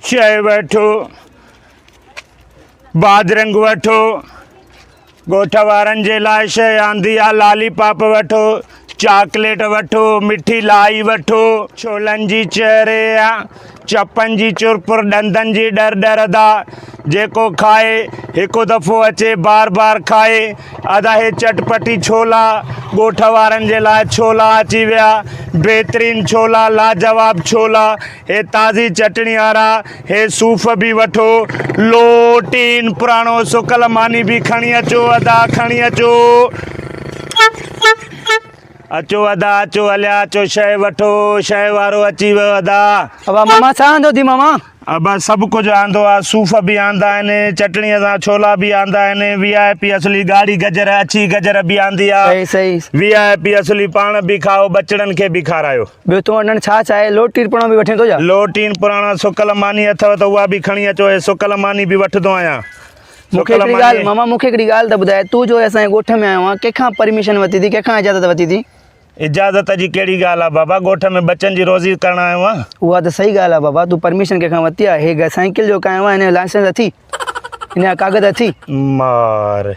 शइ वठो, बादरंग वठो, ॻोठ वारनि जे लाइ शइ आंदी आहे लालीपॉप वठो, चॉकलेट वठो, मिठी लाई वठो, छोलनि जी चहरे चपनि जी चुरपुर, ॾंदनि जी डरदा, जेको खाए हिकु दफ़ो अचे बार बार खाए। अदा हे चटपटी छोला, ॻोठ वारनि जे लाइ छोला अची विया, बहितरीनु छोला, लाजवाब छोला, हे ताज़ी चटणी वारा, हे सूफ़ बि वठो, लोटीन पुराणो सुकल मानी बि खणी अचो, अदा खणी अचो, अचो अदा अचो, हलिया अचो, शइ वठो, शइ वारो अची वियो अदा। अबा मामा छा आंदो थी मामा? अबा सभु कुझु आंदो आहे, सूफ़ बि आंदा आहिनि, चटणीअ सां छोला बि आंदा आहिनि, VIP असली ॻाढ़ी गजर अछी गजर बि आंदी आहे, सही VIP असली पाण बि खाओ, बचड़नि खे बि खारायो। ॿियो तो वञणु छा आहे? लोटीन पुराणो बि वठी थो जा? लोटीन पुराणा सुकल मानी अथव त उहा बि खणी अचो, हे सुकल मानी बि वठंदो आहियां। मूंखे हिकिड़ी ॻाल्हि मामा, मूंखे हिकिड़ी ॻाल्हि त ॿुधाए, तूं जो असांजे ॻोठ में आयो आहे, कंहिंखां परमिशन वरिती थी, कंहिंखां इजाज़त वरिती थी? इजाज़त जी कहिड़ी ॻाल्हि आहे बाबा, ॻोठ में बच्चनि जी रोज़ी करणु आयो आहे। उहा त सही ॻाल्हि आहे बाबा, तूं परमिशन कंहिंखां वरिती आहे? हे साइकिल जो कायो आहे, हिन जो लाइसेंस अथी, हिन जा कागज़ अथी? मार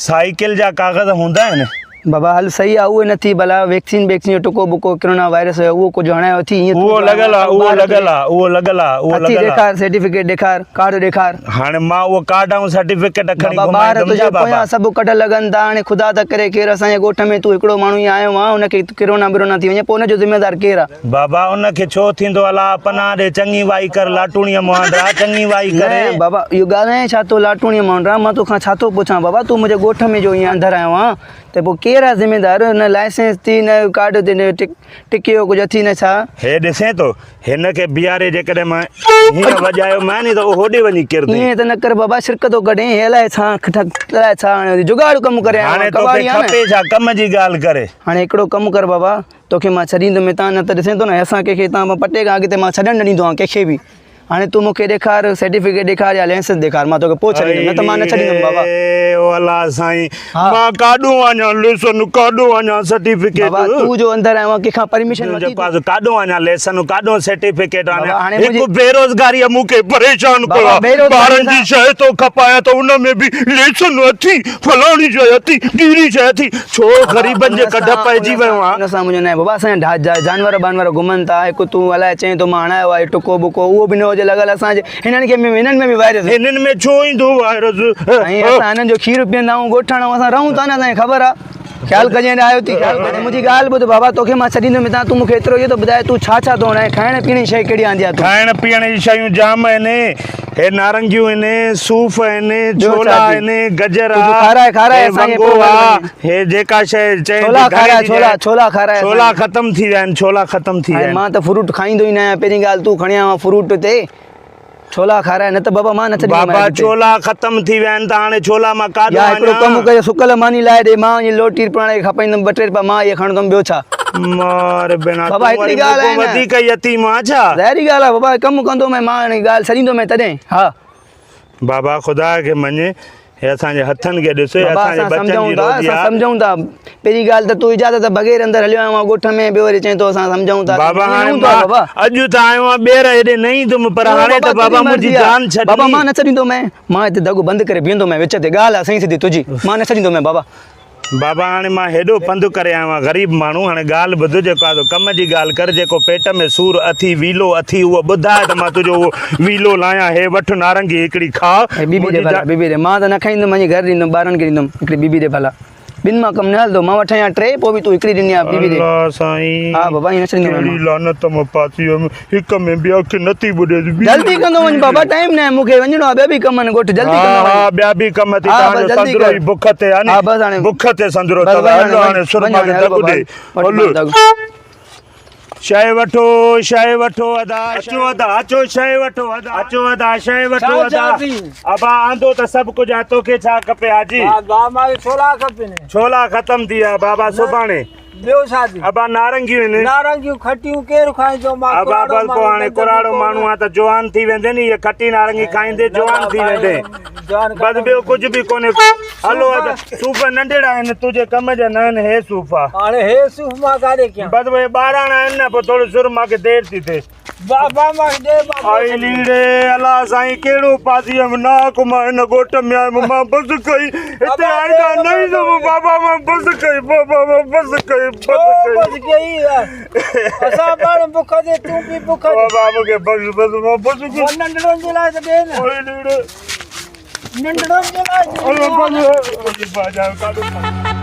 साइकिल जा कागज़ हूंदा आहिनि बाबा? हल सही आहे, उहे नथी भला वैक्सीन जो टुको बुको कोरोना वायरस हुयो उहो कुझु हणायो थी? उहो लॻल आहे, उहो लॻल आहे, उहो लॻल आहे, उहो लॻल आहे। ॾेखार सर्टिफिकेट, ॾेखार कार्ड, ॾेखार। हाणे मां उहो कार्ड ऐं सर्टिफिकेट खणी ॿार तुंहिंजा पोयां सभु कढ लॻनि था। हाणे ख़ुदा त करे केरु असांजे ॻोठ में तूं हिकिड़ो माण्हू ई आयो आहे, हुनखे किरोना बिरोना थी वञे, पोइ हुनजो ज़िम्मेदार केरु आहे? बाबा उनखे छो थींदो? अला पनाह ॾे, चङी वाई कर, लाटूणीअ मुहांडा चङी वाई करे। बाबा इहो ॻाल्हाए छा थो लाटूणीअ मुहांडा? मां तोखां छा थो पुछां बाबा? तूं मुंहिंजे ॻोठ में जो ईअं अंदरि आयो आहे त पोइ केरु आहे ज़िम्मेदार? न लाइसेंस थी, न कार्ड ते, न टिकियो कुझु अथी, न छा? हे ॾिसे थो हिनखे बीहारे जेकॾहिं मां हीअं वॼायो मां नी त उहो होॾे वञी किरंदो। ईअं त न कर बाबा, शिरक थो कढे, हे अलाए छा अलाए छा हाणे जुगाड़ू कमु करे। हाणे तोखे खपे छा कम जी ॻाल्हि करे? हाणे हिकिड़ो कमु कर बाबा, तोखे मां छॾींदुमि, तव्हां न त ॾिसे थो न असां कंहिंखे तव्हां पटे खां अॻिते मां छॾणु न ॾींदो आहियां कंहिंखे बि। हाणे तूं मूंखे ॾेखार सर्टिफिकेट, ॾेखार या लाइसेंस ॾेखार, मां तोखे पोइ छॾींदुमि, न त मां न छॾींदुमि बाबा। अला साईं मां काॾो वञा लेसन, काॾो वञा सर्टिफिकेट? बाबा तूं जो अंदरि आयो आहे, कंहिंखां परमिशन वठी? काॾो वञा लेसन, काॾो सर्टिफिकेट? हिकु बेरोज़गारी मूंखे परेशान कयो, ॿारनि जी शइ थो खपाया त उन में बि लेसन अथी, फलाणी शइ अथी, ढीरी शइ अथी, छो ग़रीबनि जे कढ पइजी वियो आहे? हुन सां मुंहिंजो न आहे बाबा, असांजा जानवर बानवर घुमनि था, हिकु तूं अलाए चई थो मां हणायो आहे टुको बुको, उहो बि न हुजे लॻल असांजे हिननि में बि वायरस। हिननि में छो ईंदो वायरस? ऐं असां हिननि जो खीरु पीअंदा आहियूं, ॻोठाणा असां रहूं था न, असांखे ख़बर आहे। ख़्यालु कजे आयो थी, ख़्यालु कजे। मुंहिंजी ॻाल्हि ॿुध बाबा, तोखे मां छॾींदुमि, तव्हां तूं मूंखे एतिरो इहो त ॿुधाए, तूं छा छा थो हणाए? खाइण पीअण जी शइ कहिड़ी आंदी आहे? खाइण पीअण जी शयूं जाम आहिनि, हे नारंगियूं आहिनि, सूफ़ आहिनि, छोला आहिनि, गजर आहे, हे जेका शइ चए छोला खाराए। छोला ख़तम थी विया आहिनि, छोला ख़तम थी विया आहिनि। मां त फ्रूट खाईंदो ई न आहियां, पहिरीं ॻाल्हि तूं खणी आयो फ्रूट ते, छोला खाराए, न त बाबा मां न छॾींदुमि। बाबा छोला ख़तम थी विया आहिनि त हाणे छोला मां काॾो वञां? हिकिड़ो कमु कयो, सुकल मानी लाइ ॾे, मां वञी लोटी पुराणे खपाईंदुमि, 2-3 रुपया मां इहे खणंदुमि, ॿियो छा? मार बिना बाबा हिकिड़ी ॻाल्हि आहे, वधीक यतीम आहे छा? ज़ाहिरी ॻाल्हि आहे बाबा, कमु कंदो मैं, मां हाणे ॻाल्हि छॾींदुमि तॾहिं। हा बाबा ख़ुदा खे मञे, हे असांजे हथनि खे ॾिसो, असांजे बच्चनि जी रोज़ी आहे। सम्झूं था, पहिरीं ॻाल्हि त तूं इजाज़त बग़ैर अंदरि हलियो आयो आहे ॻोठ में, ॿियो वरी चई थो असां सम्झूं था। बाबा हाणे अॼु त आयो आहियां, ॿेर हेॾे न ईंदुमि, पर हाणे त बाबा मुंहिंजी जान छॾी। बाबा मां न छॾींदुमि, मां हिते दॻो बंदि करे बीहंदुमि विच ते, ॻाल्हि आहे सही सिधी तुंहिंजी, मां न छॾींदुमि बाबा। बाबा हाणे मां हेॾो पंधु करे आयो आहियां, ग़रीब माण्हू, हाणे ॻाल्हि ॿुध, जेको आहे कम जी ॻाल्हि कर, जेको पेट में सूर अथी, वीलो अथी, उहो ॿुधाए त मां तुंहिंजो उहो वीलो लाहियां। हे वठि नारंगी हिकिड़ी खा। बीबी रे, मां त न खाईंदुमि, वञी घर ॾींदुमि, ॿारनि खे ॾींदुमि, हिकिड़ी बीबी रे भला, ॿिनि मां कमु न हलंदो, मां वठां या 3, पोइ बि तूं हिकिड़ी ॾिनी आहे बीबी रे। साईं हा बाबा, ईअं न छॾींदुमि, लानत में फासी वियुमि, हिक में ॿिया खे नथी ॿुधे। जल्दी कंदो वञ बाबा, टाइम न आहे मूंखे, वञिणो आहे, ॿिया बि कम आहिनि ॻोठ, जल्दी कंदो वञ। हा ॿिया बि कम थी, तव्हांजो संदरो ई बुख ते आहे हा बसि हाणे बुख ते संदरो अथव। हाणे सुरमा खे दॻ ॾे, शइ वठो, शइ वठो अदा, अचो अदा, अचो शइ वठो अदा, अचो अदा, शइ वठो अदा। अबा आंदो त सभु कुझु आहे, तोखे छा खपे हाजी? छोला खपे, छोला ख़तम थी विया बाबा, सुभाणे ॿियो छा थी? अबा नारंगियूं आहिनि, नारंगियूं खटियूं केरु खाईंदो? अबा बस पोइ हाणे कुराड़ो माण्हू आहे त जवान थी वेंदे नी, इहे खटी नारंगी खाईंदे जवान थी वेंदे, बस ॿियो कुझु बि कोन्हे। हलो अदा, सूफ़ नंढड़ा आहिनि, तुंहिंजे कम जा न आहिनि, हे सूफ़ आहे। हाणे हे सूफ़ मां काॾे कयां? बस उहे 12 आहिनि न, पोइ थोरो सुरमा खे देरि थी थिए। बाबा मां दे बाबा आई लीड़े अला साईं केड़ो पासी हम ना कुमार न गोट में आयो मां बस कई इते आईदा नहीं तो बाबा मां बस कई बाबा मां बस कई बस गई असा बाण बुख दे तू भी बुख दे बाबा के बस मां बस कई नंढड़ो जे लाए त दे न आई लीड़े नंढड़ो जे लाए अरे बस बाजा का